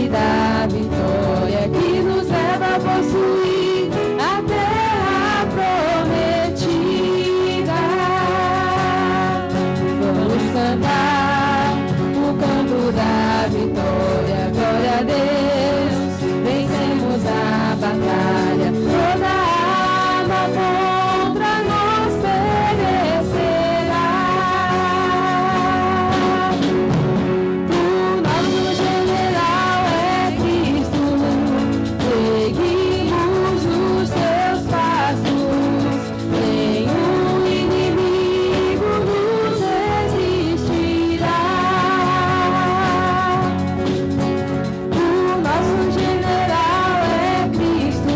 e da vitória que nos leva a possuir a terra prometida. Vamos cantar o canto da vitória, glória a Deus, vencemos a batalha, toda arma contra nós perecerá. O nosso general é Cristo, seguimos os seus passos, nenhum inimigo nos resistirá. O nosso general é Cristo,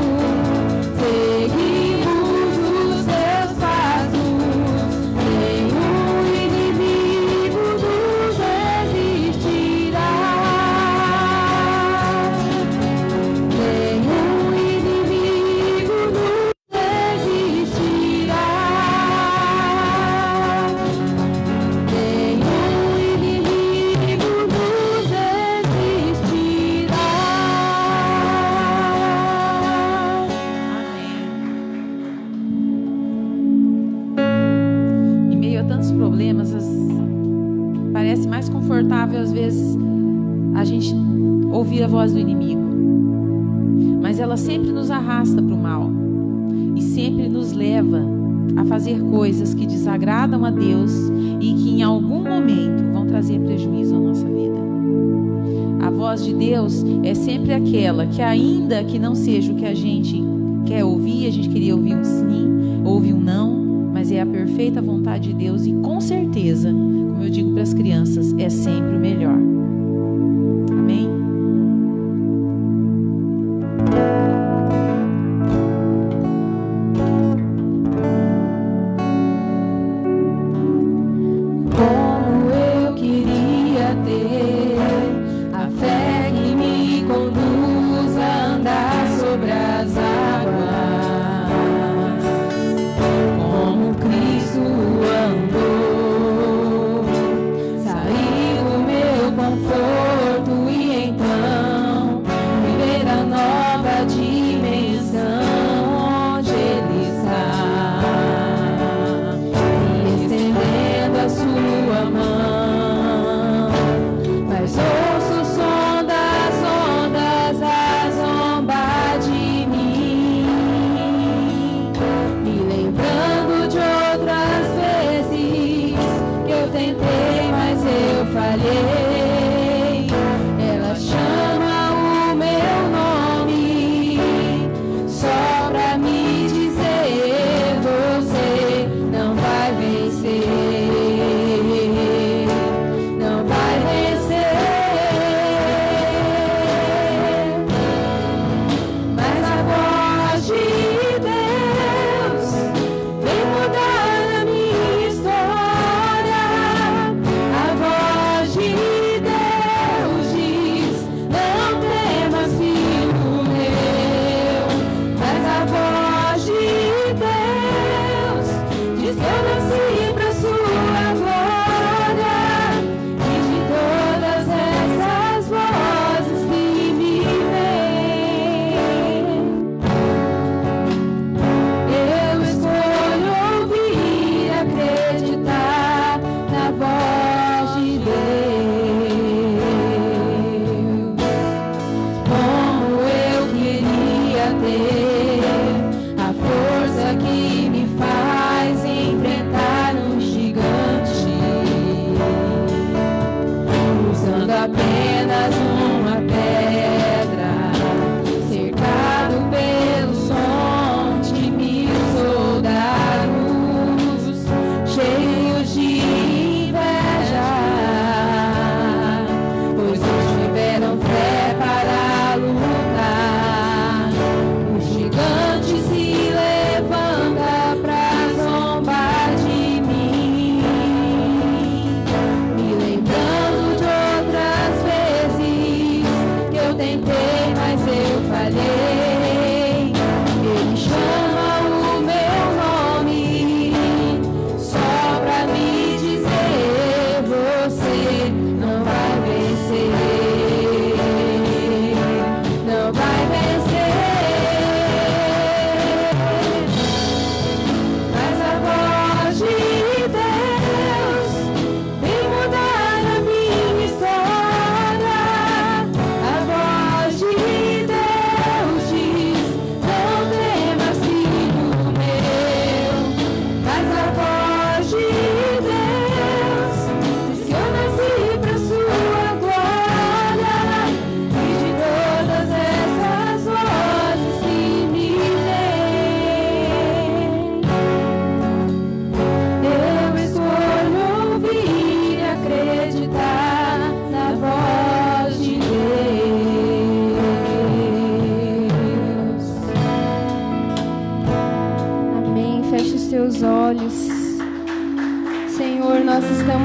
seguimos os seus passos, nenhum inimigo nos resistirá. Nenhum inimigo nos resistirá. Nenhum inimigo nos resistirá. Em meio a tantos problemas, parece mais confortável às vezes a gente ouvir a voz do inimigo, mas ela sempre nos arrasta para o mal e sempre nos leva a fazer coisas que desagradam a Deus e que em algum momento vão trazer prejuízo à nossa vida. A voz de Deus é sempre aquela que, ainda que não seja o que a gente quer ouvir, a gente queria ouvir um sim, ouve um não, mas é a perfeita vontade de Deus e com certeza, como eu digo para as crianças, é sempre o melhor. Amém? Como eu queria ter a fé que me conduz a andar sobre as águas, como Cristo andou, sair do meu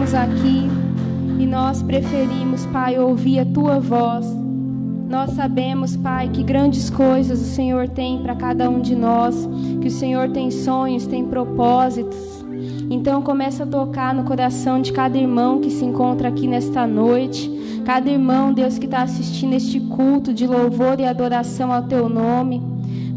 estamos aqui e nós preferimos, Pai, ouvir a Tua voz. Nós sabemos, Pai, que grandes coisas o Senhor tem para cada um de nós, que o Senhor tem sonhos, tem propósitos. Então começa a tocar no coração de cada irmão que se encontra aqui nesta noite, cada irmão, Deus, que está assistindo este culto de louvor e adoração ao Teu nome.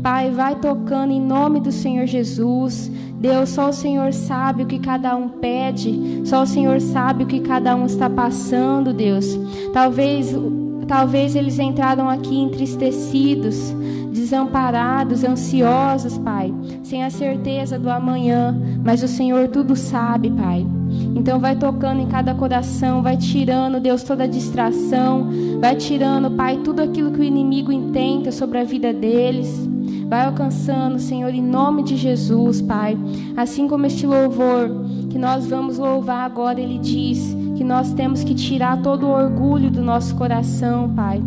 Pai, vai tocando em nome do Senhor Jesus. Deus, só o Senhor sabe o que cada um pede, só o Senhor sabe o que cada um está passando, Deus. Talvez eles entraram aqui entristecidos, desamparados, ansiosos, Pai, sem a certeza do amanhã, mas o Senhor tudo sabe, Pai. Então vai tocando em cada coração, vai tirando, Deus, toda a distração, vai tirando, Pai, tudo aquilo que o inimigo intenta sobre a vida deles. Vai alcançando, Senhor, em nome de Jesus, Pai. Assim como este louvor que nós vamos louvar agora, ele diz que nós temos que tirar todo o orgulho do nosso coração, Pai.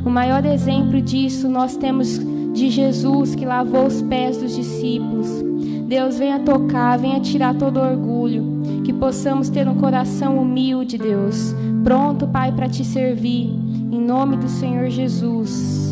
O maior exemplo disso nós temos de Jesus, que lavou os pés dos discípulos. Deus, venha tocar, venha tirar todo o orgulho, que possamos ter um coração humilde, Deus, pronto, Pai, para Te servir, em nome do Senhor Jesus.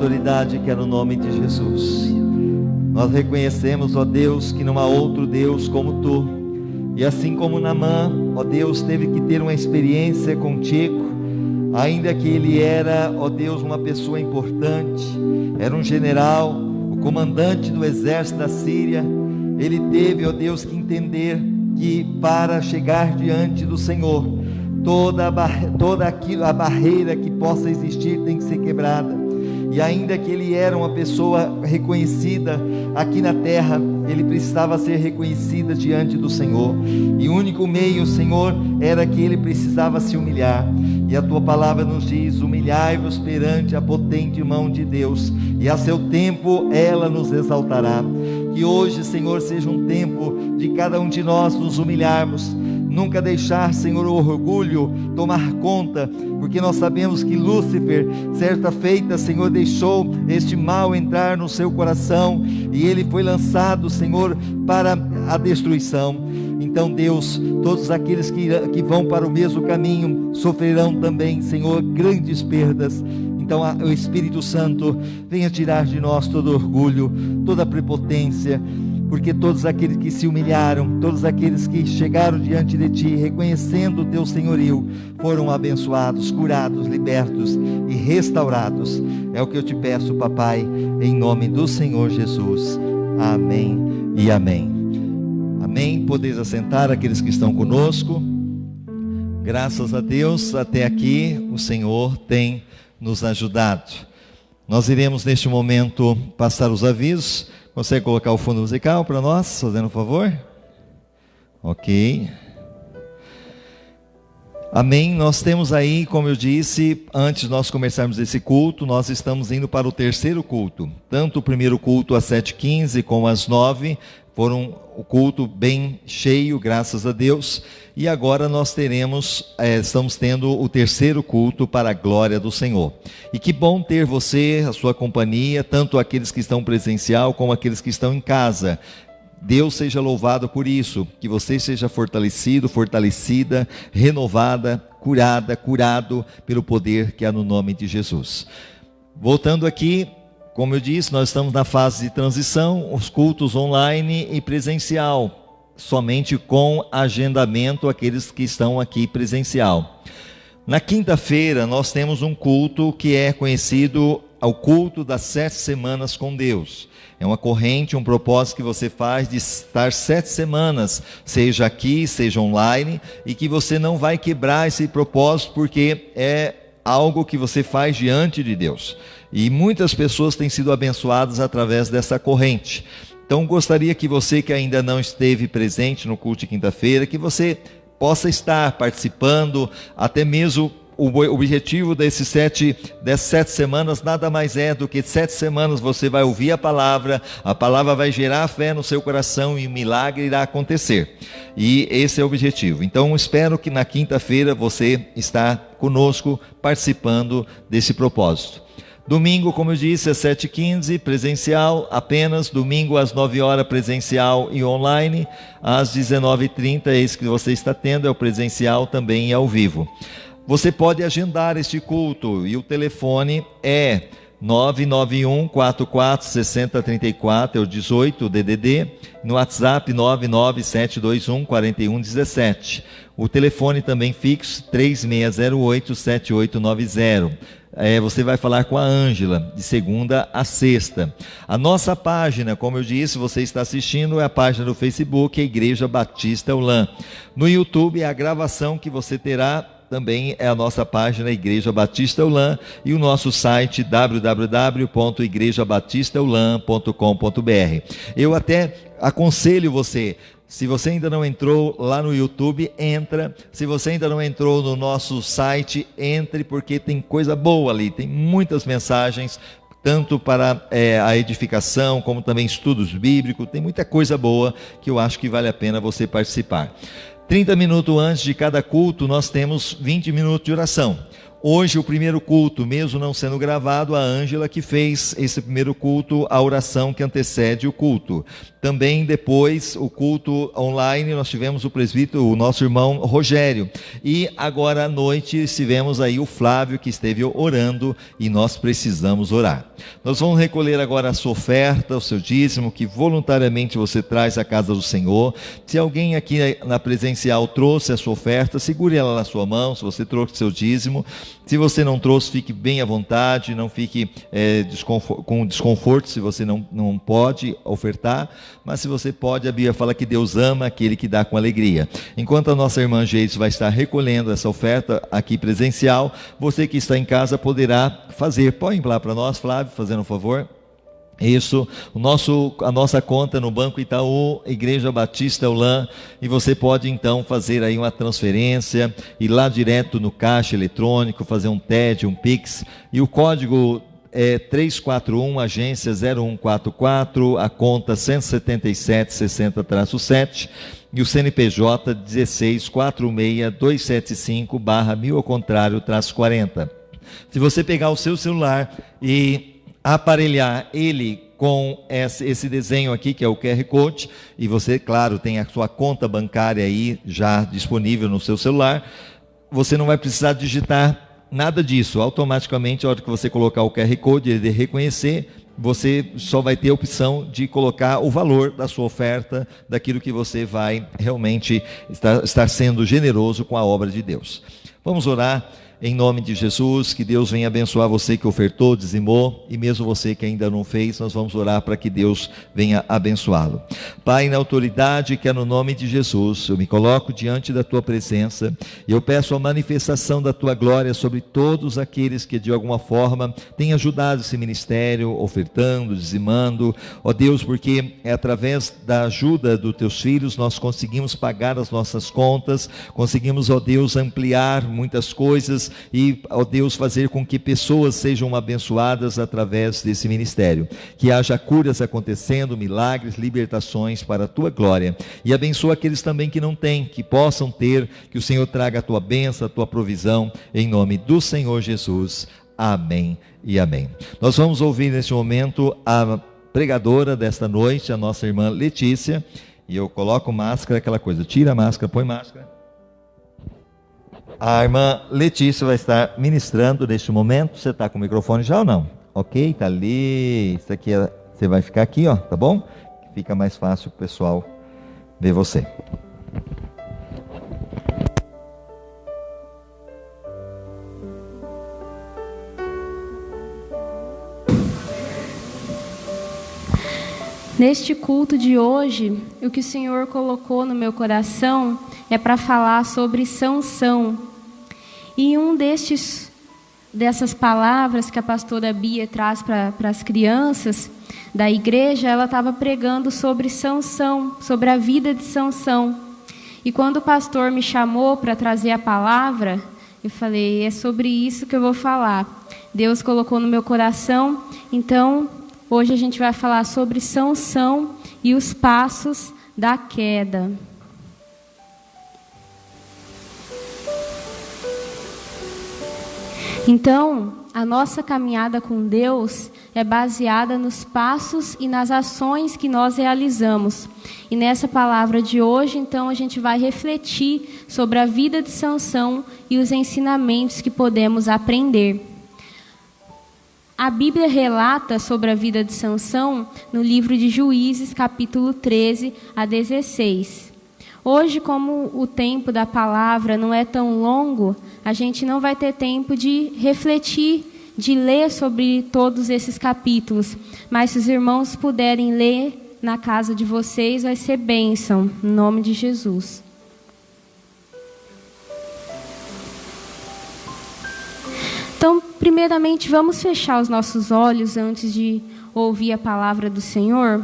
autoridade que é no nome de Jesus. Nós reconhecemos, ó Deus, que não há outro Deus como Tu. E assim como Naamã, ó Deus, teve que ter uma experiência contigo, ainda que ele era, ó Deus, uma pessoa importante, era um general, o comandante do exército da Síria, ele teve, ó Deus, que entender que para chegar diante do Senhor, toda a barreira que possa existir tem que ser quebrada. E ainda que ele era uma pessoa reconhecida aqui na terra, ele precisava ser reconhecida diante do Senhor. E o único meio, Senhor, era que ele precisava se humilhar. E a Tua palavra nos diz: humilhai-vos perante a potente mão de Deus, e a seu tempo ela nos exaltará. Que hoje, Senhor, seja um tempo de cada um de nós nos humilharmos, nunca deixar, Senhor, o orgulho tomar conta, porque nós sabemos que Lúcifer, certa feita, Senhor, deixou este mal entrar no seu coração, e ele foi lançado, Senhor, para a destruição. Então, Deus, todos aqueles que vão para o mesmo caminho sofrerão também, Senhor, grandes perdas. Então o Espírito Santo venha tirar de nós todo orgulho, toda prepotência, porque todos aqueles que se humilharam, todos aqueles que chegaram diante de Ti, reconhecendo o Teu senhorio, foram abençoados, curados, libertos e restaurados. É o que eu te peço, papai, em nome do Senhor Jesus. Amém e amém. Amém. Podeis assentar, aqueles que estão conosco. Graças a Deus, até aqui o Senhor tem nos ajudado. Nós iremos neste momento passar os avisos. Consegue colocar o fundo musical para nós, fazendo um favor? Ok. Amém. Nós temos aí, como eu disse, antes de nós começarmos esse culto, nós estamos indo para o terceiro culto. Tanto o primeiro culto às 7h15 como às 9h, foram o culto bem cheio, graças a Deus. E agora nós estamos tendo o terceiro culto para a glória do Senhor. E que bom ter você, a sua companhia, tanto aqueles que estão presencial como aqueles que estão em casa. Deus seja louvado por isso, que você seja fortalecido, fortalecida, renovada, curada, curado pelo poder que há no nome de Jesus. Voltando aqui, como eu disse, nós estamos na fase de transição, os cultos online e presencial, somente com agendamento aqueles que estão aqui presencial. Na quinta-feira nós temos um culto que é conhecido ao culto das 7 semanas com Deus. É uma corrente, um propósito que você faz de estar 7 semanas, seja aqui, seja online, e que você não vai quebrar esse propósito, porque é algo que você faz diante de Deus. E muitas pessoas têm sido abençoadas através dessa corrente. Então gostaria que você que ainda não esteve presente no culto de quinta-feira, que você possa estar participando, até mesmo o objetivo dessas 7 semanas nada mais é do que 7 semanas você vai ouvir a palavra vai gerar fé no seu coração e o milagre irá acontecer. E esse é o objetivo. Então espero que na quinta-feira você está conosco participando desse propósito. Domingo, como eu disse, às 7h15, presencial apenas. Domingo às 9h presencial e online. Às 19h30, esse que você está tendo é o presencial também e ao vivo. Você pode agendar este culto e o telefone é 991 44 60 34, é o 18 DDD, no WhatsApp 99721 4117. O telefone também fixo 3608 7890. Você vai falar com a Ângela, de segunda a sexta. A nossa página, como eu disse, você está assistindo, é a página do Facebook, a Igreja Batista Eulam. No YouTube, a gravação que você terá também é a nossa página Igreja Batista Eulam, e o nosso site www.igrejabatistaeulam.com.br. Eu até aconselho você, se você ainda não entrou lá no YouTube, entra. Se você ainda não entrou no nosso site, entre, porque tem coisa boa ali, tem muitas mensagens, tanto para a edificação, como também estudos bíblicos, tem muita coisa boa que eu acho que vale a pena você participar. 30 minutos antes de cada culto, nós temos 20 minutos de oração. Hoje, o primeiro culto, mesmo não sendo gravado, a Ângela que fez esse primeiro culto, a oração que antecede o culto. Também depois, o culto online, nós tivemos o presbítero, o nosso irmão Rogério. E agora à noite, estivemos aí o Flávio, que esteve orando, e nós precisamos orar. Nós vamos recolher agora a sua oferta, o seu dízimo, que voluntariamente você traz à casa do Senhor. Se alguém aqui na presencial trouxe a sua oferta, segure ela na sua mão, se você trouxe seu dízimo. Se você não trouxe, fique bem à vontade, não fique com desconforto se você não pode ofertar, mas se você pode, a Bíblia fala que Deus ama aquele que dá com alegria. Enquanto a nossa irmã Geides vai estar recolhendo essa oferta aqui presencial, você que está em casa poderá fazer. Pode ir lá para nós, Flávio, fazendo um favor. Isso, a nossa conta no Banco Itaú, Igreja Batista Eulam, e você pode então fazer aí uma transferência, ir lá direto no caixa eletrônico, fazer um TED, um Pix, e o código é 341, agência 0144, a conta 17760-7 e o CNPJ 1646275/1000 ao contrário, -40. Se você pegar o seu celular e aparelhar ele com esse desenho aqui, que é o QR Code, e você, claro, tem a sua conta bancária aí já disponível no seu celular, você não vai precisar digitar nada disso. Automaticamente, a hora que você colocar o QR Code, ele reconhecer, você só vai ter a opção de colocar o valor da sua oferta, daquilo que você vai realmente estar sendo generoso com a obra de Deus. Vamos orar. Em nome de Jesus, que Deus venha abençoar você que ofertou, dizimou, e mesmo você que ainda não fez, nós vamos orar para que Deus venha abençoá-lo. Pai, na autoridade que é no nome de Jesus, eu me coloco diante da tua presença e eu peço a manifestação da tua glória sobre todos aqueles que de alguma forma têm ajudado esse ministério, ofertando, dizimando, ó Deus, porque é através da ajuda dos teus filhos nós conseguimos pagar as nossas contas, conseguimos, ó Deus, ampliar muitas coisas, e, ó Deus, fazer com que pessoas sejam abençoadas através desse ministério, que haja curas acontecendo, milagres, libertações para a tua glória, e abençoa aqueles também que não têm, que possam ter, que o Senhor traga a tua bênção, a tua provisão, em nome do Senhor Jesus, amém e amém. Nós vamos ouvir neste momento a pregadora desta noite, a nossa irmã Letícia, e eu coloco máscara, aquela coisa, tira a máscara, põe máscara. A irmã Letícia vai estar ministrando neste momento. Você está com o microfone já ou não? Ok, está ali. Isso aqui você vai ficar aqui, ó, tá bom? Fica mais fácil para o pessoal ver você. Neste culto de hoje, o que o Senhor colocou no meu coração é para falar sobre Sansão. E dessas palavras que a pastora Bia traz para as crianças da igreja, ela estava pregando sobre Sansão, sobre a vida de Sansão. E quando o pastor me chamou para trazer a palavra, eu falei, é sobre isso que eu vou falar. Deus colocou no meu coração, então hoje a gente vai falar sobre Sansão e os passos da queda. Então, a nossa caminhada com Deus é baseada nos passos e nas ações que nós realizamos. E nessa palavra de hoje, então, a gente vai refletir sobre a vida de Sansão e os ensinamentos que podemos aprender. A Bíblia relata sobre a vida de Sansão no livro de Juízes, capítulo 13 a 16. Hoje, como o tempo da palavra não é tão longo, a gente não vai ter tempo de refletir, de ler sobre todos esses capítulos. Mas se os irmãos puderem ler na casa de vocês, vai ser bênção, em nome de Jesus. Então, primeiramente, vamos fechar os nossos olhos antes de ouvir a palavra do Senhor.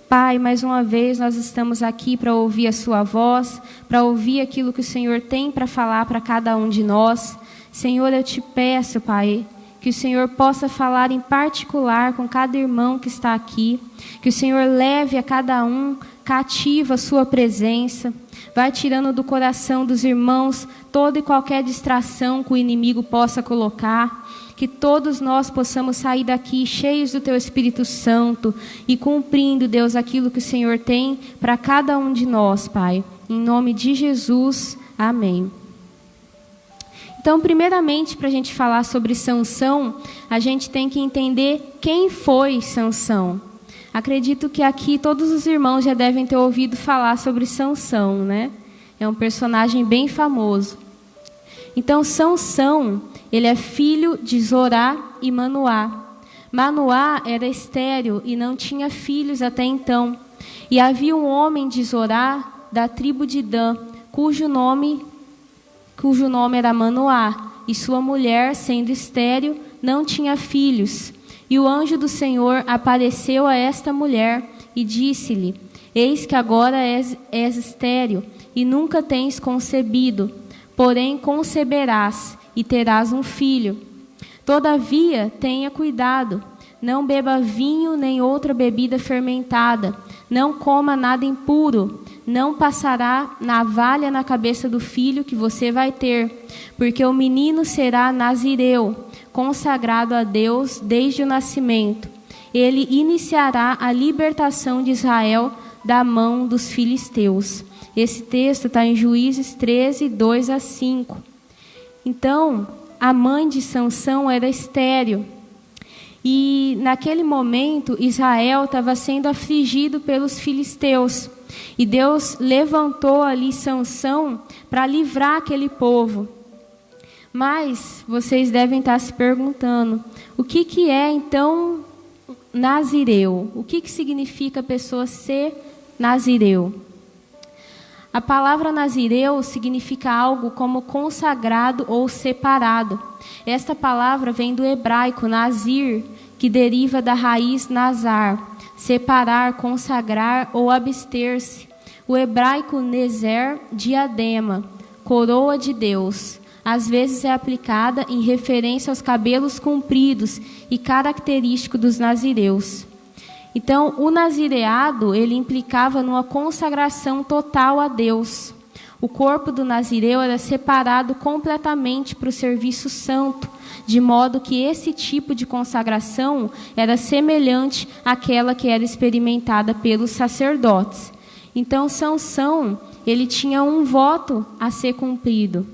Pai, mais uma vez nós estamos aqui para ouvir a sua voz, para ouvir aquilo que o Senhor tem para falar para cada um de nós. Senhor, eu te peço, Pai, que o Senhor possa falar em particular com cada irmão que está aqui, que o Senhor leve a cada um cativa a sua presença, vai tirando do coração dos irmãos toda e qualquer distração que o inimigo possa colocar, que todos nós possamos sair daqui cheios do Teu Espírito Santo e cumprindo, Deus, aquilo que o Senhor tem para cada um de nós, Pai. Em nome de Jesus, amém. Então, primeiramente, para a gente falar sobre Sansão, a gente tem que entender quem foi Sansão. Acredito que aqui todos os irmãos já devem ter ouvido falar sobre Sansão, né? É um personagem bem famoso. Então, Sansão, ele é filho de Zorá e Manoá. Manoá era estéril e não tinha filhos até então. E havia um homem de Zorá, da tribo de Dan, cujo nome era Manoá. E sua mulher, sendo estéril, não tinha filhos. E o anjo do Senhor apareceu a esta mulher e disse-lhe: Eis que agora és estéril e nunca tens concebido, porém conceberás e terás um filho. Todavia, tenha cuidado, não beba vinho nem outra bebida fermentada, não coma nada impuro, não passará navalha na cabeça do filho que você vai ter, porque o menino será nazireu, consagrado a Deus desde o nascimento. Ele iniciará a libertação de Israel da mão dos filisteus. Esse texto está em Juízes 13, 2-5. Então, a mãe de Sansão era estéril. E naquele momento, Israel estava sendo afligido pelos filisteus. E Deus levantou ali Sansão para livrar aquele povo. Mas vocês devem estar se perguntando, o que é então nazireu? O que significa a pessoa ser nazireu? A palavra nazireu significa algo como consagrado ou separado. Esta palavra vem do hebraico nazir, que deriva da raiz nazar, separar, consagrar ou abster-se. O hebraico nezer, diadema, coroa de Deus. Às vezes é aplicada em referência aos cabelos compridos e característico dos nazireus. Então, o nazireado, ele implicava numa consagração total a Deus. O corpo do nazireu era separado completamente para o serviço santo, de modo que esse tipo de consagração era semelhante àquela que era experimentada pelos sacerdotes. Então, Sansão, ele tinha um voto a ser cumprido.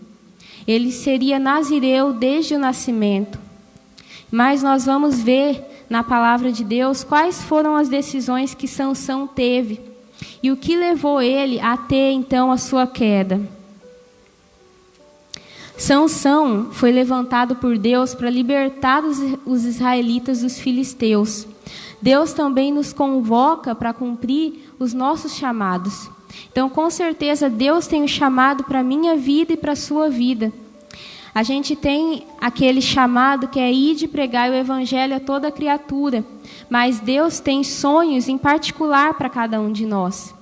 Ele seria nazireu desde o nascimento. Mas nós vamos ver na palavra de Deus quais foram as decisões que Sansão teve e o que levou ele a ter então a sua queda. Sansão foi levantado por Deus para libertar os israelitas dos filisteus. Deus também nos convoca para cumprir os nossos chamados. Então, com certeza, Deus tem um chamado para a minha vida e para a sua vida. A gente tem aquele chamado que é ir de pregar o evangelho a toda criatura, mas Deus tem sonhos em particular para cada um de nós.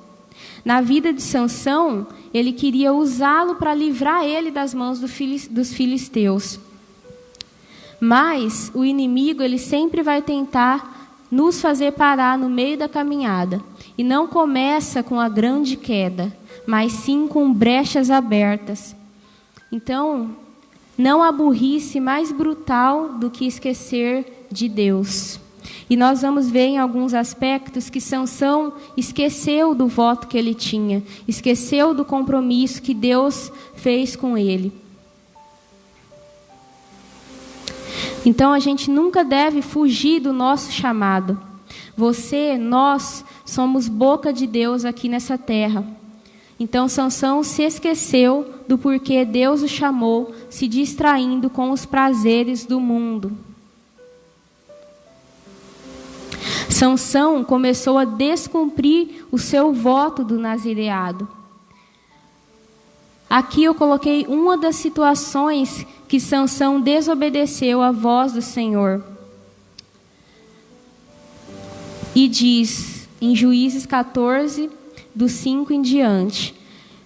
Na vida de Sansão, ele queria usá-lo para livrar ele das mãos dos filisteus. Mas o inimigo, ele sempre vai tentar nos fazer parar no meio da caminhada. E não começa com a grande queda, mas sim com brechas abertas. Então, não há burrice mais brutal do que esquecer de Deus. E nós vamos ver em alguns aspectos que Sansão esqueceu do voto que ele tinha, esqueceu do compromisso que Deus fez com ele. Então a gente nunca deve fugir do nosso chamado. Você, nós, somos boca de Deus aqui nessa terra. Então Sansão se esqueceu do porquê Deus o chamou, se distraindo com os prazeres do mundo. Sansão começou a descumprir o seu voto do nazireado. Aqui eu coloquei uma das situações que Sansão desobedeceu à voz do Senhor. E diz, em Juízes 14, do 5 em diante: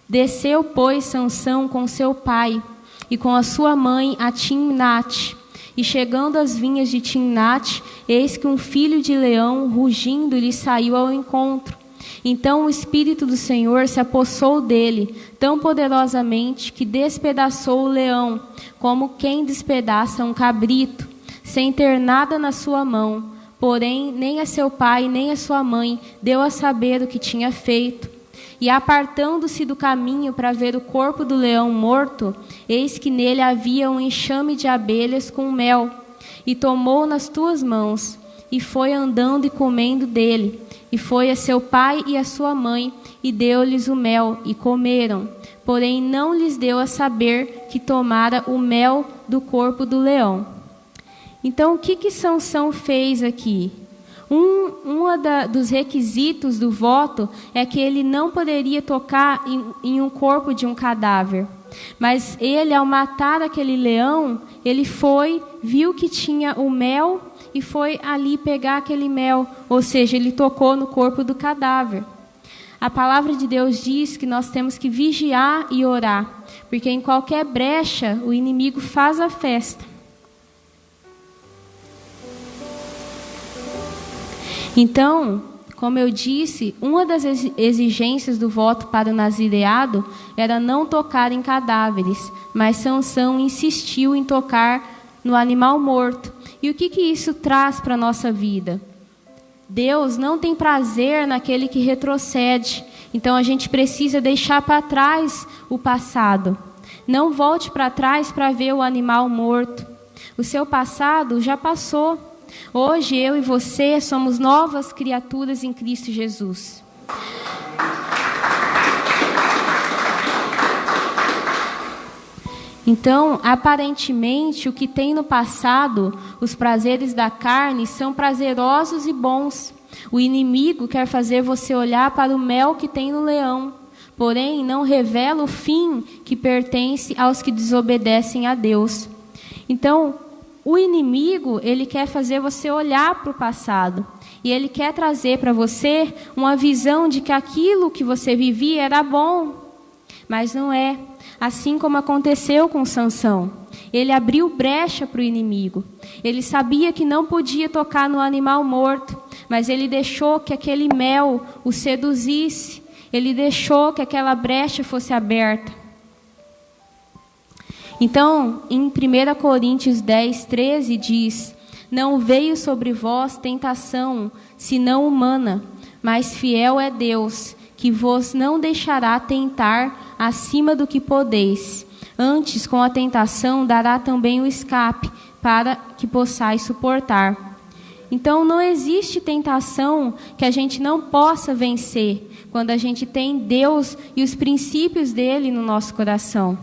Desceu, pois, Sansão com seu pai e com a sua mãe a Timnate. E chegando às vinhas de Timnate, eis que um filho de leão, rugindo, lhe saiu ao encontro. Então o Espírito do Senhor se apossou dele, tão poderosamente, que despedaçou o leão, como quem despedaça um cabrito, sem ter nada na sua mão. Porém, nem a seu pai, nem a sua mãe deu a saber o que tinha feito. E apartando-se do caminho para ver o corpo do leão morto, eis que nele havia um enxame de abelhas com mel. E tomou nas tuas mãos, e foi andando e comendo dele. E foi a seu pai e a sua mãe, e deu-lhes o mel, e comeram. Porém, não lhes deu a saber que tomara o mel do corpo do leão. Então, o que Sansão fez aqui? Dos requisitos do voto é que ele não poderia tocar em um corpo de um cadáver. Mas ele, ao matar aquele leão, ele viu que tinha o mel e foi ali pegar aquele mel. Ou seja, ele tocou no corpo do cadáver. A palavra de Deus diz que nós temos que vigiar e orar, porque em qualquer brecha o inimigo faz a festa. Então, como eu disse, uma das exigências do voto para o nazireado era não tocar em cadáveres, mas Sansão insistiu em tocar no animal morto. E o que isso traz para a nossa vida? Deus não tem prazer naquele que retrocede. Então a gente precisa deixar para trás o passado. Não volte para trás para ver o animal morto. O seu passado já passou. Hoje eu e você somos novas criaturas em Cristo Jesus. Então, aparentemente, o que tem no passado, os prazeres da carne, são prazerosos e bons. O inimigo quer fazer você olhar para o mel que tem no leão, porém não revela o fim que pertence aos que desobedecem a Deus. Então, o inimigo, ele quer fazer você olhar para o passado. E ele quer trazer para você uma visão de que aquilo que você vivia era bom. Mas não é. Assim como aconteceu com Sansão. Ele abriu brecha para o inimigo. Ele sabia que não podia tocar no animal morto, mas ele deixou que aquele mel o seduzisse. Ele deixou que aquela brecha fosse aberta. Então, em 1 Coríntios 10, 13 diz: não veio sobre vós tentação, senão humana, mas fiel é Deus, que vos não deixará tentar acima do que podeis. Antes, com a tentação, dará também o escape, para que possais suportar. Então, não existe tentação que a gente não possa vencer, quando a gente tem Deus e os princípios dele no nosso coração.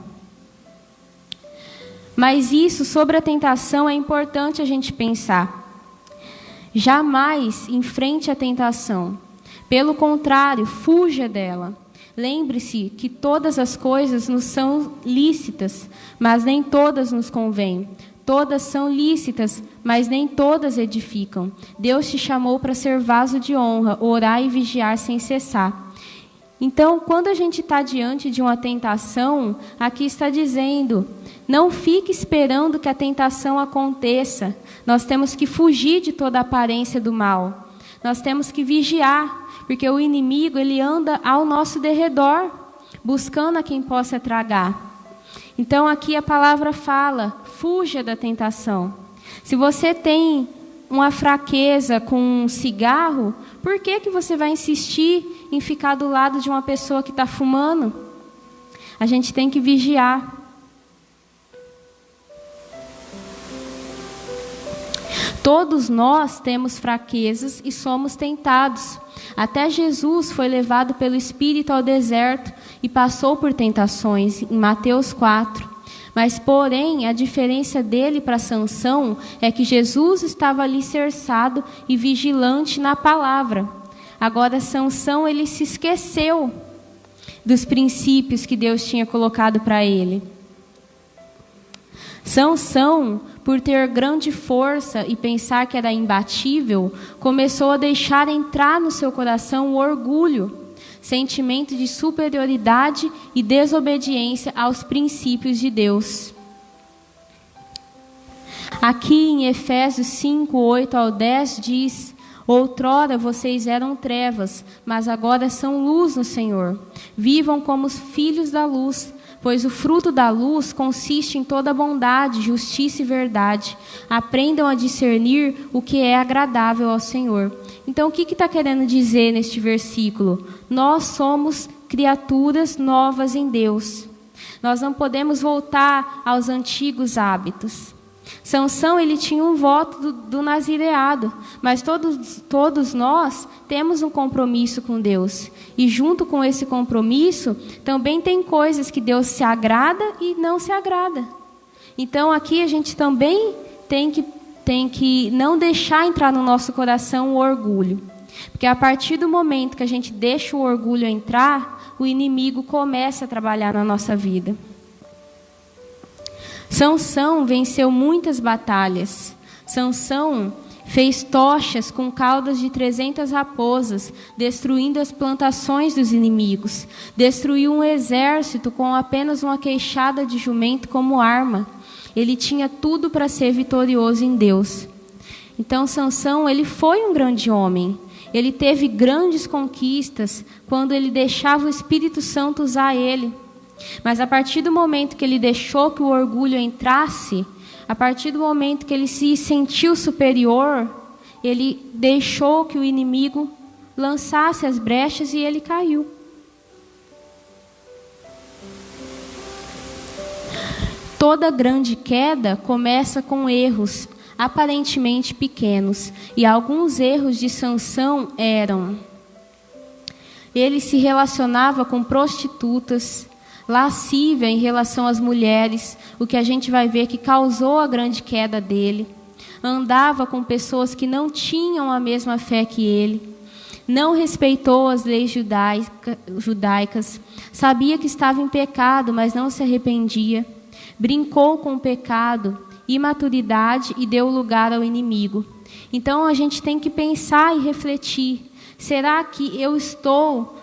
Mas isso, sobre a tentação, é importante a gente pensar. Jamais enfrente a tentação. Pelo contrário, fuja dela. Lembre-se que todas as coisas nos são lícitas, mas nem todas nos convêm. Todas são lícitas, mas nem todas edificam. Deus te chamou para ser vaso de honra, orar e vigiar sem cessar. Então, quando a gente está diante de uma tentação, aqui está dizendo: não fique esperando que a tentação aconteça. Nós temos que fugir de toda a aparência do mal. Nós temos que vigiar, porque o inimigo, ele anda ao nosso derredor, buscando a quem possa tragar. Então aqui a palavra fala: fuja da tentação. Se você tem uma fraqueza com um cigarro, por que você vai insistir em ficar do lado de uma pessoa que está fumando? A gente tem que vigiar. Todos nós temos fraquezas e somos tentados. Até Jesus foi levado pelo Espírito ao deserto e passou por tentações, em Mateus 4. Mas, porém, a diferença dele para Sansão é que Jesus estava alicerçado e vigilante na palavra. Agora, Sansão, ele se esqueceu dos princípios que Deus tinha colocado para ele. Sansão, por ter grande força e pensar que era imbatível, começou a deixar entrar no seu coração o orgulho, sentimento de superioridade e desobediência aos princípios de Deus. Aqui em Efésios 5, 8 ao 10 diz: outrora vocês eram trevas, mas agora são luz no Senhor. Vivam como os filhos da luz, pois o fruto da luz consiste em toda bondade, justiça e verdade. Aprendam a discernir o que é agradável ao Senhor. Então, o que está querendo dizer neste versículo? Nós somos criaturas novas em Deus. Nós não podemos voltar aos antigos hábitos. Sansão, ele tinha um voto do nazireado, mas todos nós temos um compromisso com Deus. E junto com esse compromisso, também tem coisas que Deus se agrada e não se agrada. Então, aqui a gente também tem que não deixar entrar no nosso coração o orgulho. Porque a partir do momento que a gente deixa o orgulho entrar, o inimigo começa a trabalhar na nossa vida. Sansão venceu muitas batalhas. Sansão fez tochas com caudas de 300 raposas, destruindo as plantações dos inimigos. Destruiu um exército com apenas uma queixada de jumento como arma. Ele tinha tudo para ser vitorioso em Deus. Então Sansão, ele foi um grande homem. Ele teve grandes conquistas quando ele deixava o Espírito Santo usar ele. Mas a partir do momento que ele deixou que o orgulho entrasse, a partir do momento que ele se sentiu superior, ele deixou que o inimigo lançasse as brechas e ele caiu. Toda grande queda começa com erros aparentemente pequenos. E alguns erros de Sansão eram: ele se relacionava com prostitutas, lascívia em relação às mulheres, o que a gente vai ver que causou a grande queda dele. Andava com pessoas que não tinham a mesma fé que ele. Não respeitou as leis judaicas. Sabia que estava em pecado, mas não se arrependia. Brincou com o pecado, imaturidade, e deu lugar ao inimigo. Então a gente tem que pensar e refletir: será que eu estou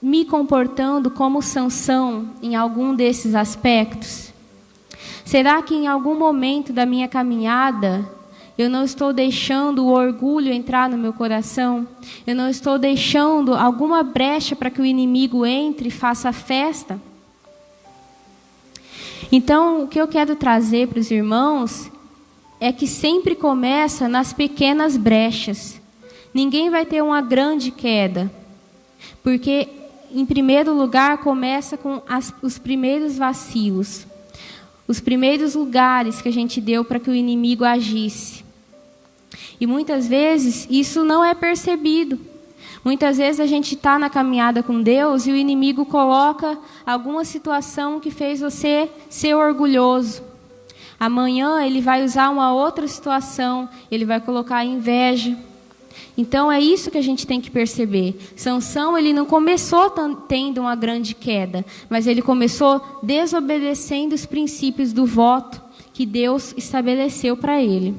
me comportando como Sansão em algum desses aspectos? Será que em algum momento da minha caminhada eu não estou deixando o orgulho entrar no meu coração? Eu não estou deixando alguma brecha para que o inimigo entre e faça festa? Então, o que eu quero trazer para os irmãos é que sempre começa nas pequenas brechas. Ninguém vai ter uma grande queda, porque, em primeiro lugar, começa com os primeiros vacilos, os primeiros lugares que a gente deu para que o inimigo agisse. E muitas vezes isso não é percebido. Muitas vezes a gente está na caminhada com Deus e o inimigo coloca alguma situação que fez você ser orgulhoso. Amanhã ele vai usar uma outra situação, ele vai colocar inveja. Então é isso que a gente tem que perceber. Sansão, ele não começou tendo uma grande queda, mas ele começou desobedecendo os princípios do voto que Deus estabeleceu para ele.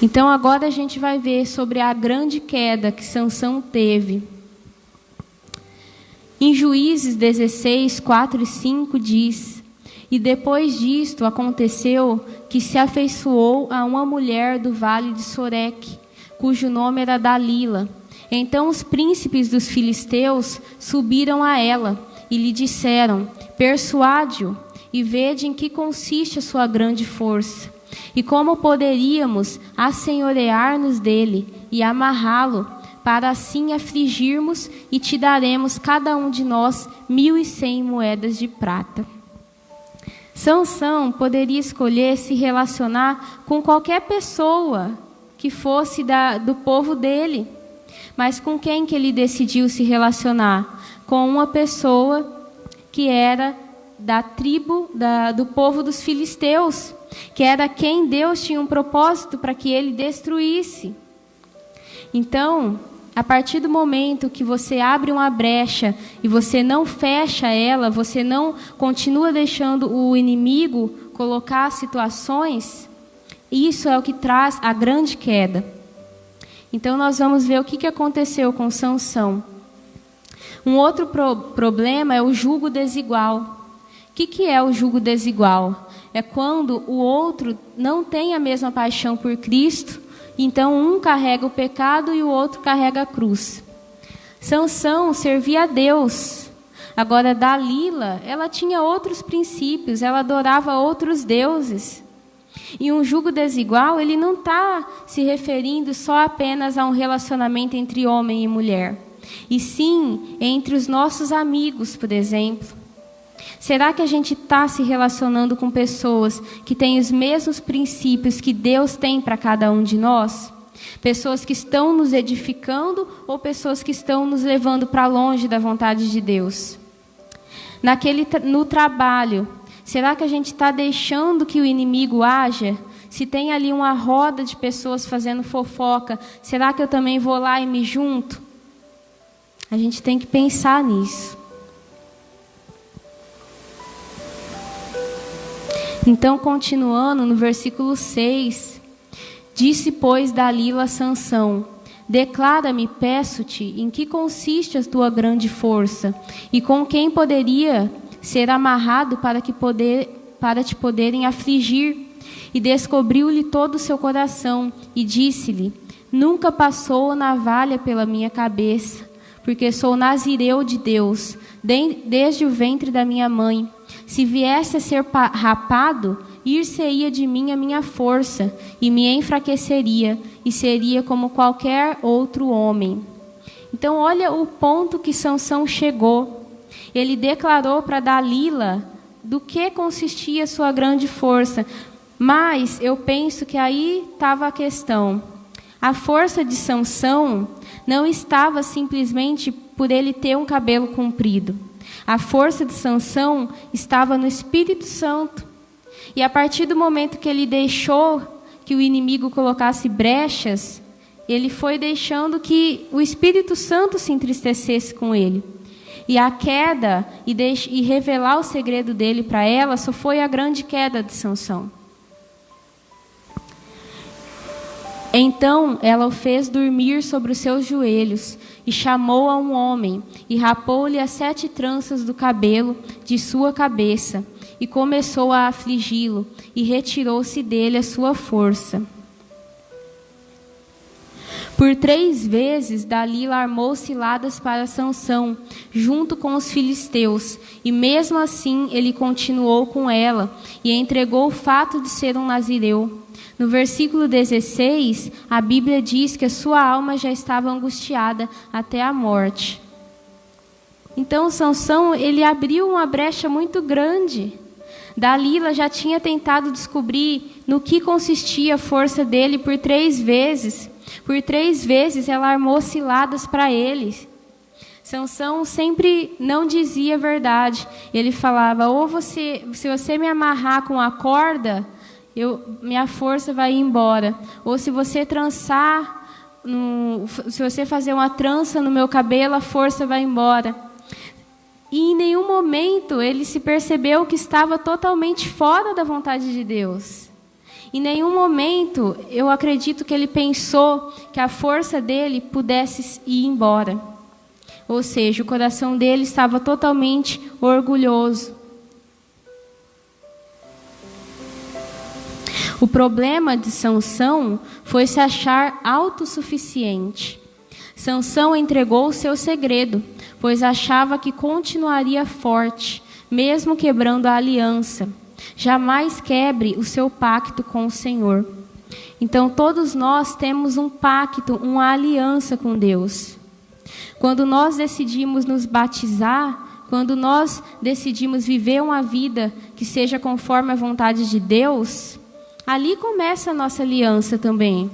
Então agora a gente vai ver sobre a grande queda que Sansão teve. Em Juízes 16, 4 e 5 diz: e depois disto aconteceu que se afeiçoou a uma mulher do vale de Soreque, cujo nome era Dalila. Então os príncipes dos filisteus subiram a ela e lhe disseram: persuade-o e vede em que consiste a sua grande força. E como poderíamos assenhorear-nos dele e amarrá-lo, para assim afligirmos, e te daremos cada um de nós 1.100 moedas de prata. Sansão poderia escolher se relacionar com qualquer pessoa que fosse do povo dele. Mas com quem que ele decidiu se relacionar? Com uma pessoa que era da tribo do povo dos filisteus, que era quem Deus tinha um propósito para que ele destruísse. Então, a partir do momento que você abre uma brecha e você não fecha ela, você não continua deixando o inimigo colocar situações, isso é o que traz a grande queda. Então nós vamos ver o que aconteceu com Sansão. Um outro problema é o jugo desigual. O que é o jugo desigual? É quando o outro não tem a mesma paixão por Cristo, então um carrega o pecado e o outro carrega a cruz. Sansão servia a Deus. Agora Dalila, ela tinha outros princípios, ela adorava outros deuses. E um jugo desigual, ele não está se referindo só apenas a um relacionamento entre homem e mulher, e sim entre os nossos amigos, por exemplo. Será que a gente está se relacionando com pessoas que têm os mesmos princípios que Deus tem para cada um de nós? Pessoas que estão nos edificando ou pessoas que estão nos levando para longe da vontade de Deus? No trabalho, será que a gente está deixando que o inimigo haja? Se tem ali uma roda de pessoas fazendo fofoca, será que eu também vou lá e me junto? A gente tem que pensar nisso. Então, continuando no versículo 6, disse, pois, Dalila a Sansão: declara-me, peço-te, em que consiste a tua grande força, e com quem poderia ser amarrado para que para te poderem afligir. E descobriu-lhe todo o seu coração, e disse-lhe: nunca passou navalha pela minha cabeça, porque sou nazireu de Deus, desde o ventre da minha mãe. Se viesse a ser rapado, ir-se-ia de mim a minha força, e me enfraqueceria, e seria como qualquer outro homem. Então olha o ponto que Sansão chegou. Ele declarou para Dalila do que consistia sua grande força. Mas eu penso que aí estava a questão. A força de Sansão não estava simplesmente por ele ter um cabelo comprido. A força de Sansão estava no Espírito Santo. E a partir do momento que ele deixou que o inimigo colocasse brechas, ele foi deixando que o Espírito Santo se entristecesse com ele. E a queda e revelar o segredo dele para ela só foi a grande queda de Sansão. Então ela o fez dormir sobre os seus joelhos, e chamou a um homem, e rapou-lhe as 7 tranças do cabelo de sua cabeça, e começou a afligi-lo, e retirou-se dele a sua força. Por 3 vezes Dalila armou ciladas para Sansão, junto com os filisteus, e mesmo assim ele continuou com ela, e entregou o fato de ser um nazireu. No versículo 16, a Bíblia diz que a sua alma já estava angustiada até a morte. Então Sansão, ele abriu uma brecha muito grande. Dalila já tinha tentado descobrir no que consistia a força dele por 3 vezes. Por 3 vezes ela armou ciladas para ele. Sansão sempre não dizia a verdade. Ele falava: se você me amarrar com a corda, minha força vai embora. Ou se você trançar, se você fazer uma trança no meu cabelo, a força vai embora. E em nenhum momento ele se percebeu que estava totalmente fora da vontade de Deus. Em nenhum momento eu acredito que ele pensou que a força dele pudesse ir embora. Ou seja, o coração dele estava totalmente orgulhoso. O problema de Sansão foi se achar autossuficiente. Sansão entregou o seu segredo, pois achava que continuaria forte, mesmo quebrando a aliança. Jamais quebre o seu pacto com o Senhor. Então todos nós temos um pacto, uma aliança com Deus. Quando nós decidimos nos batizar, quando nós decidimos viver uma vida que seja conforme a vontade de Deus, ali começa a nossa aliança também.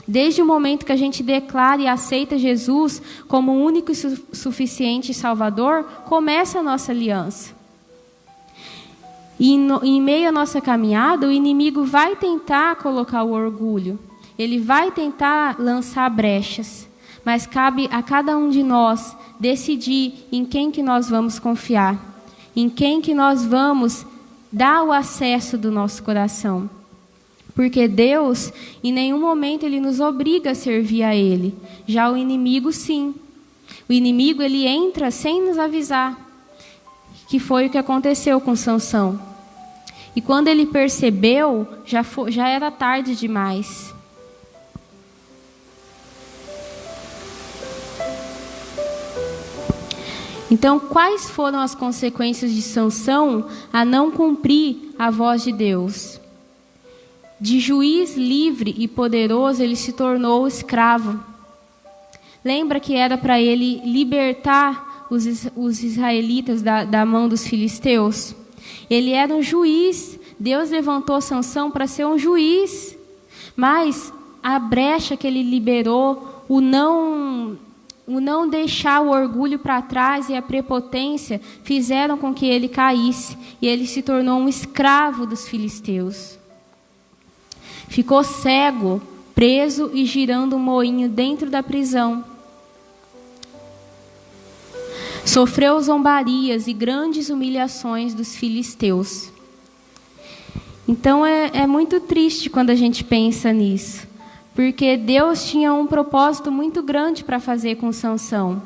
Desde o momento que a gente declara e aceita Jesus como o único e suficiente Salvador, começa a nossa aliança. E em meio à nossa caminhada, o inimigo vai tentar colocar o orgulho. Ele vai tentar lançar brechas. Mas cabe a cada um de nós decidir em quem que nós vamos confiar. Em quem que nós vamos dar o acesso do nosso coração. Porque Deus, em nenhum momento, Ele nos obriga a servir a Ele. Já o inimigo, sim. O inimigo, ele entra sem nos avisar. Que foi o que aconteceu com Sansão. E quando ele percebeu, já era tarde demais. Então, quais foram as consequências de Sansão a não cumprir a voz de Deus? De juiz livre e poderoso, ele se tornou escravo. Lembra que era para ele libertar os israelitas da mão dos filisteus? Ele era um juiz. Deus levantou Sansão para ser um juiz. Mas a brecha que ele liberou, o não deixar o orgulho para trás e a prepotência, fizeram com que ele caísse. E ele se tornou um escravo dos filisteus. Ficou cego, preso e girando um moinho dentro da prisão. Sofreu zombarias e grandes humilhações dos filisteus. Então é muito triste quando a gente pensa nisso. Porque Deus tinha um propósito muito grande para fazer com Sansão.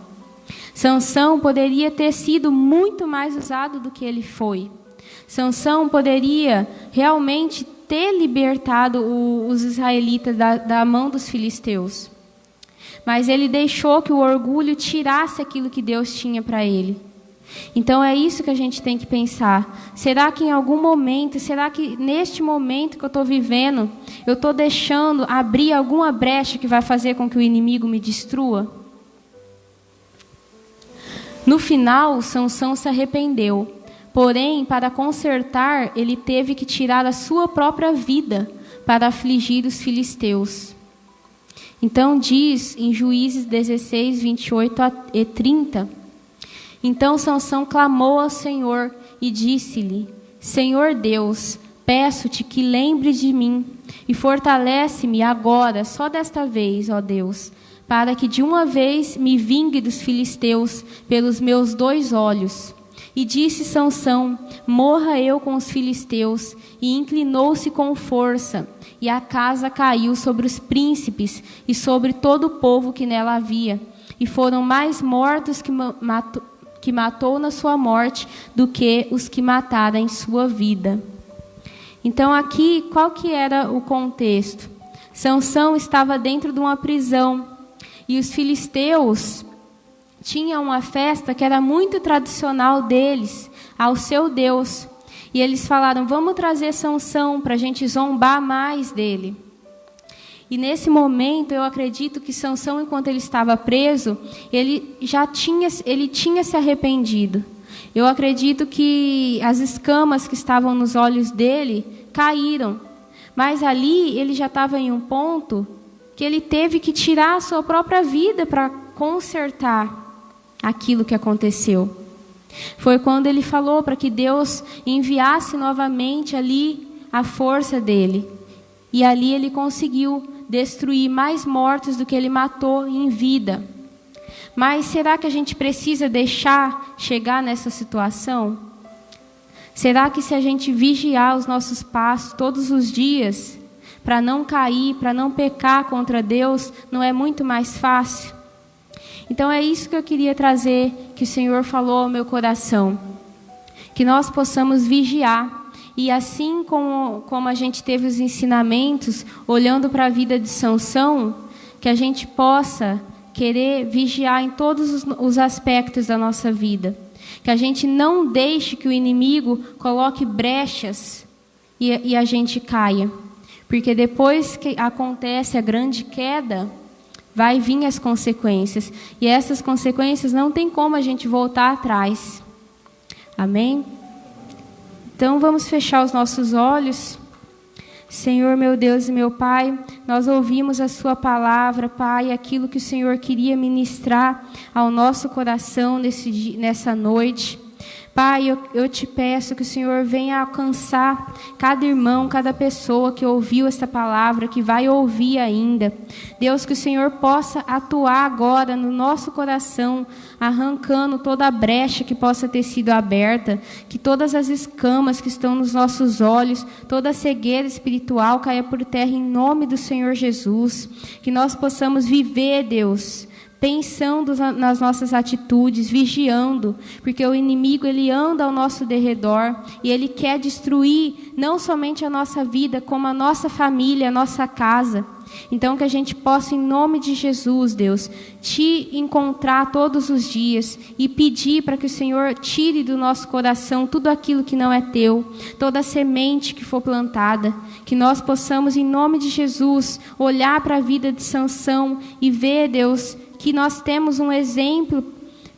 Sansão poderia ter sido muito mais usado do que ele foi. Sansão poderia realmente ter libertado os israelitas da mão dos filisteus. Mas ele deixou que o orgulho tirasse aquilo que Deus tinha para ele. Então é isso que a gente tem que pensar. Será que em algum momento, será que neste momento que eu estou vivendo, eu estou deixando abrir alguma brecha que vai fazer com que o inimigo me destrua? No final, Sansão se arrependeu. Porém, para consertar, ele teve que tirar a sua própria vida para afligir os filisteus. Então diz em Juízes 16, 28 e 30... Então Sansão clamou ao Senhor e disse-lhe: Senhor Deus, peço-te que lembre de mim e fortalece-me agora, só desta vez, ó Deus, para que de uma vez me vingue dos filisteus pelos meus 2 olhos. E disse Sansão: morra eu com os filisteus. E inclinou-se com força, e a casa caiu sobre os príncipes e sobre todo o povo que nela havia. E foram mais mortos que matou na sua morte do que os que mataram em sua vida. Então aqui, qual que era o contexto? Sansão estava dentro de uma prisão e os filisteus tinham uma festa que era muito tradicional deles, ao seu Deus. E eles falaram: vamos trazer Sansão para a gente zombar mais dele. E nesse momento, eu acredito que Sansão, enquanto ele estava preso, ele tinha se arrependido. Eu acredito que as escamas que estavam nos olhos dele caíram. Mas ali, ele já estava em um ponto que ele teve que tirar a sua própria vida para consertar aquilo que aconteceu. Foi quando ele falou para que Deus enviasse novamente ali a força dele. E ali ele conseguiu destruir mais mortos do que ele matou em vida. Mas será que a gente precisa deixar chegar nessa situação? Será que se a gente vigiar os nossos passos todos os dias, para não cair, para não pecar contra Deus, não é muito mais fácil? Então é isso que eu queria trazer, que o Senhor falou ao meu coração. Que nós possamos vigiar. E assim como a gente teve os ensinamentos, olhando para a vida de Sansão, que a gente possa querer vigiar em todos os aspectos da nossa vida. Que a gente não deixe que o inimigo coloque brechas e a gente caia. Porque depois que acontece a grande queda, vai vir as consequências. E essas consequências não tem como a gente voltar atrás. Amém? Então vamos fechar os nossos olhos. Senhor, meu Deus e meu Pai, nós ouvimos a sua palavra, Pai, aquilo que o Senhor queria ministrar ao nosso coração nessa noite. Pai, eu te peço que o Senhor venha alcançar cada irmão, cada pessoa que ouviu essa palavra, que vai ouvir ainda. Deus, que o Senhor possa atuar agora no nosso coração, arrancando toda a brecha que possa ter sido aberta, que todas as escamas que estão nos nossos olhos, toda a cegueira espiritual caia por terra em nome do Senhor Jesus. Que nós possamos viver, Deus, pensando nas nossas atitudes, vigiando, porque o inimigo ele anda ao nosso derredor e ele quer destruir não somente a nossa vida, como a nossa família, a nossa casa. Então que a gente possa, em nome de Jesus, Deus, te encontrar todos os dias e pedir para que o Senhor tire do nosso coração tudo aquilo que não é teu, toda a semente que for plantada, que nós possamos, em nome de Jesus, olhar para a vida de Sansão e ver, Deus, que nós temos um exemplo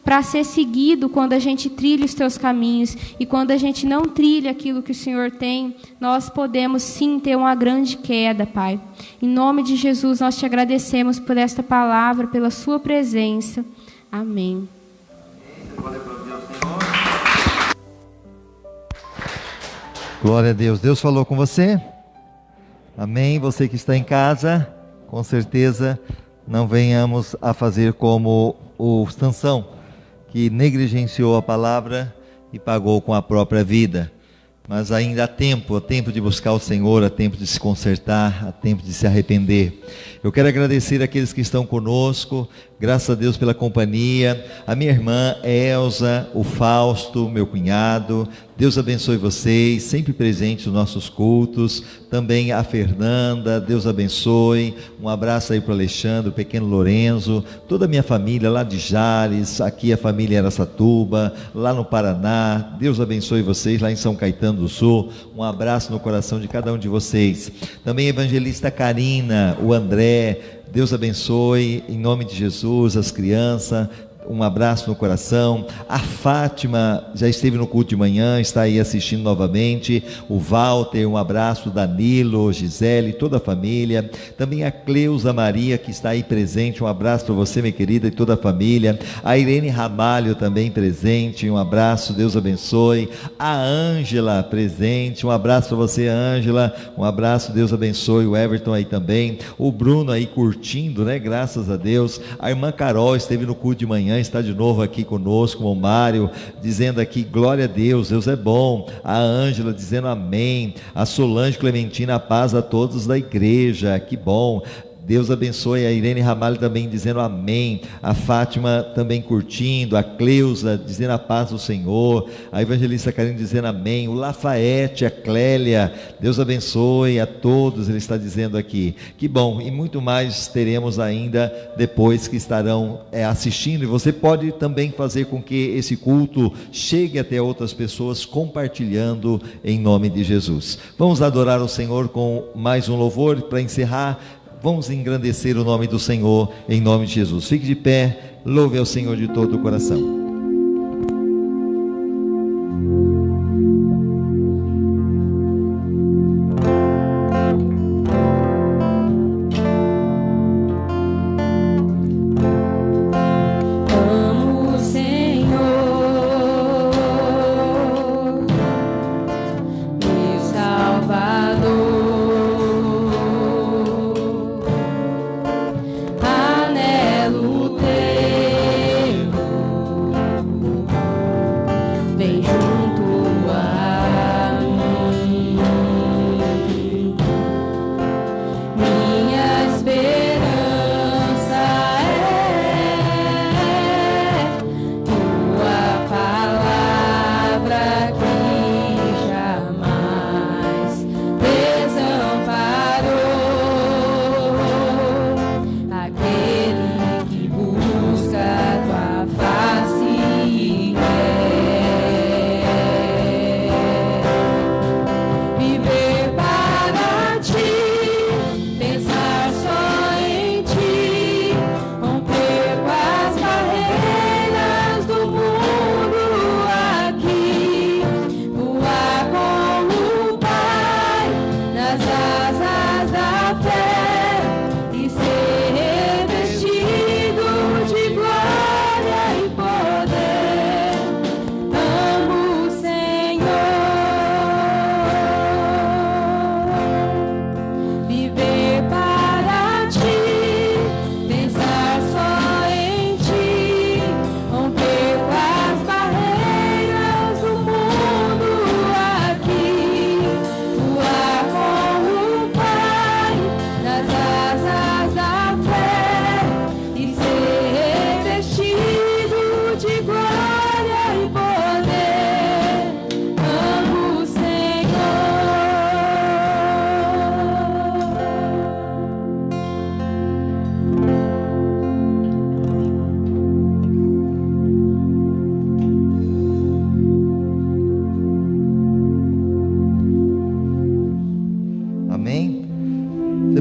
para ser seguido quando a gente trilha os teus caminhos. E quando a gente não trilha aquilo que o Senhor tem, nós podemos sim ter uma grande queda, Pai. Em nome de Jesus, nós te agradecemos por esta palavra, pela sua presença. Amém. Glória a Deus. Deus falou com você? Amém. Você que está em casa, com certeza não venhamos a fazer como o Sansão, que negligenciou a palavra e pagou com a própria vida. mas ainda há tempo de buscar o Senhor, há tempo de se consertar, há tempo de se arrepender. Eu quero agradecer àqueles que estão conosco, graças a Deus pela companhia, a minha irmã Elza, o Fausto, meu cunhado, Deus abençoe vocês, sempre presentes nos nossos cultos, também a Fernanda, Deus abençoe, um abraço aí para o Alexandre, o pequeno Lorenzo, toda a minha família lá de Jales, aqui a família Araçatuba, lá no Paraná, Deus abençoe vocês, lá em São Caetano do Sul, um abraço no coração de cada um de vocês. Também a evangelista Karina, o André, Deus abençoe, em nome de Jesus, as crianças, um abraço no coração. A Fátima já esteve no culto de manhã, está aí assistindo novamente. O Walter, um abraço. Danilo, Gisele, toda a família. Também a Cleusa Maria, que está aí presente, um abraço para você, minha querida, e toda a família. A Irene Ramalho também presente, um abraço, Deus abençoe. A Ângela presente, um abraço para você, Ângela, um abraço, Deus abençoe. O Everton aí também. O Bruno aí curtindo, né, graças a Deus. A irmã Carol esteve no culto de manhã, está de novo aqui conosco, o Mário, dizendo aqui, glória a Deus, Deus é bom. A Ângela dizendo amém. A Solange Clementina, a paz a todos da igreja, que bom. Deus abençoe. A Irene Ramalho também dizendo amém. A Fátima também curtindo. A Cleusa dizendo a paz do Senhor. A evangelista Karine dizendo amém. O Lafayette, a Clélia, Deus abençoe a todos, ele está dizendo aqui. Que bom, e muito mais teremos ainda depois que estarão assistindo. E você pode também fazer com que esse culto chegue até outras pessoas, compartilhando em nome de Jesus. Vamos adorar o Senhor com mais um louvor para encerrar. Vamos engrandecer o nome do Senhor, em nome de Jesus. Fique de pé, louve ao Senhor de todo o coração.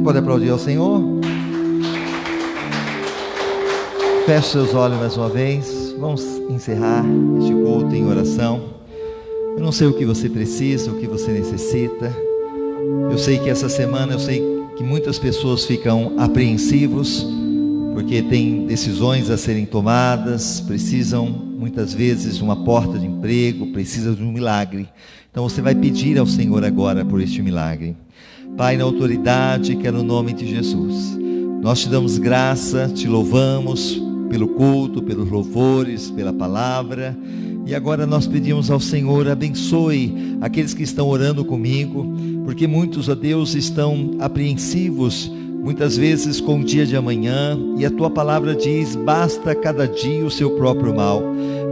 Pode aplaudir ao Senhor. Feche seus olhos mais uma vez. Vamos encerrar este culto em oração. Eu não sei o que você precisa, o que você necessita. Eu sei que essa semana, eu sei que muitas pessoas ficam apreensivos, porque tem decisões a serem tomadas, precisam muitas vezes de uma porta de emprego, precisam de um milagre. Então você vai pedir ao Senhor agora por este milagre. Pai, na autoridade que é no nome de Jesus, nós te damos graça, te louvamos pelo culto, pelos louvores, pela palavra. E agora nós pedimos ao Senhor, abençoe aqueles que estão orando comigo, porque muitos, ó Deus, estão apreensivos, muitas vezes com o dia de amanhã, e a tua palavra diz: basta cada dia o seu próprio mal.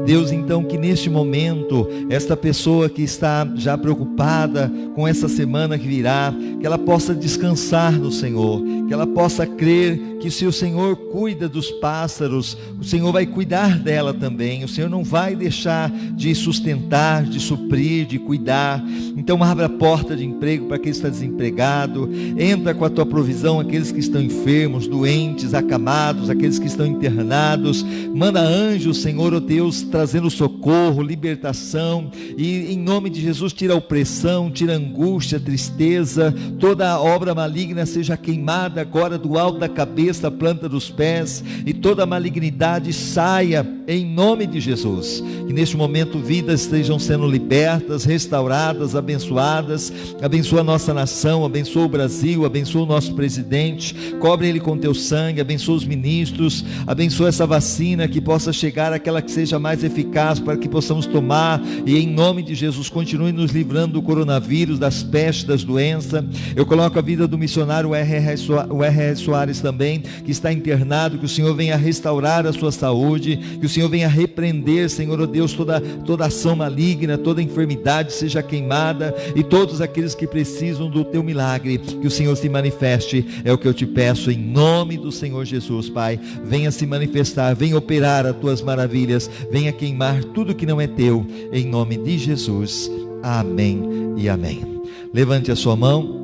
Deus, então, que neste momento, esta pessoa que está já preocupada com essa semana que virá, que ela possa descansar no Senhor, que ela possa crer que se o Senhor cuida dos pássaros, o Senhor vai cuidar dela também. O Senhor não vai deixar de sustentar, de suprir, de cuidar. Então abra a porta de emprego para quem está desempregado, entra com a tua provisão aqueles que estão enfermos, doentes, acamados, aqueles que estão internados. Manda anjos, Senhor, ó Deus, trazendo socorro, libertação, e em nome de Jesus tira a opressão, tira a angústia, a tristeza, toda a obra maligna seja queimada agora do alto da cabeça, da planta dos pés, e toda a malignidade saia em nome de Jesus. Que neste momento vidas estejam sendo libertas, restauradas, abençoadas. Abençoa a nossa nação, abençoa o Brasil, abençoa o nosso presidente, cobre ele com teu sangue, abençoa os ministros, abençoa essa vacina, que possa chegar aquela que seja mais eficaz para que possamos tomar, e em nome de Jesus continue nos livrando do coronavírus, das pestes, das doenças. Eu coloco a vida do missionário R.R. Soares também, que está internado, que o Senhor venha restaurar a sua saúde, que o Senhor venha repreender, Senhor, ó Deus, toda ação maligna, toda enfermidade seja queimada, e todos aqueles que precisam do teu milagre, que o Senhor se manifeste, é o que eu te peço em nome do Senhor Jesus. Pai, venha se manifestar, venha operar as tuas maravilhas, venha queimar tudo que não é teu, em nome de Jesus, amém e amém. Levante a sua mão.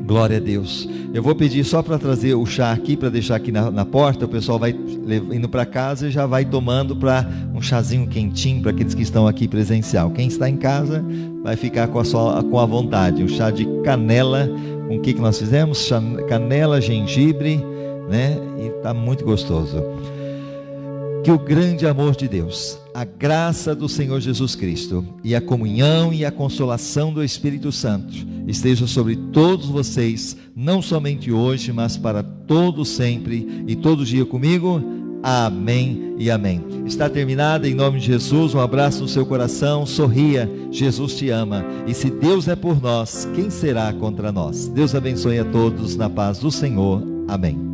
Glória a Deus. Eu vou pedir só para trazer o chá aqui, para deixar aqui na porta. O pessoal vai indo para casa e já vai tomando para um chazinho quentinho para aqueles que estão aqui presencial. Quem está em casa vai ficar com a vontade. Um chá de canela. Com o que nós fizemos? Canela, gengibre, né? E está muito gostoso. Que o grande amor de Deus, a graça do Senhor Jesus Cristo e a comunhão e a consolação do Espírito Santo esteja sobre todos vocês, não somente hoje, mas para todo sempre e todo dia comigo. Amém e amém. Está terminada, em nome de Jesus. Um abraço no seu coração. Sorria, Jesus te ama. E se Deus é por nós, quem será contra nós? Deus abençoe a todos na paz do Senhor. Amém.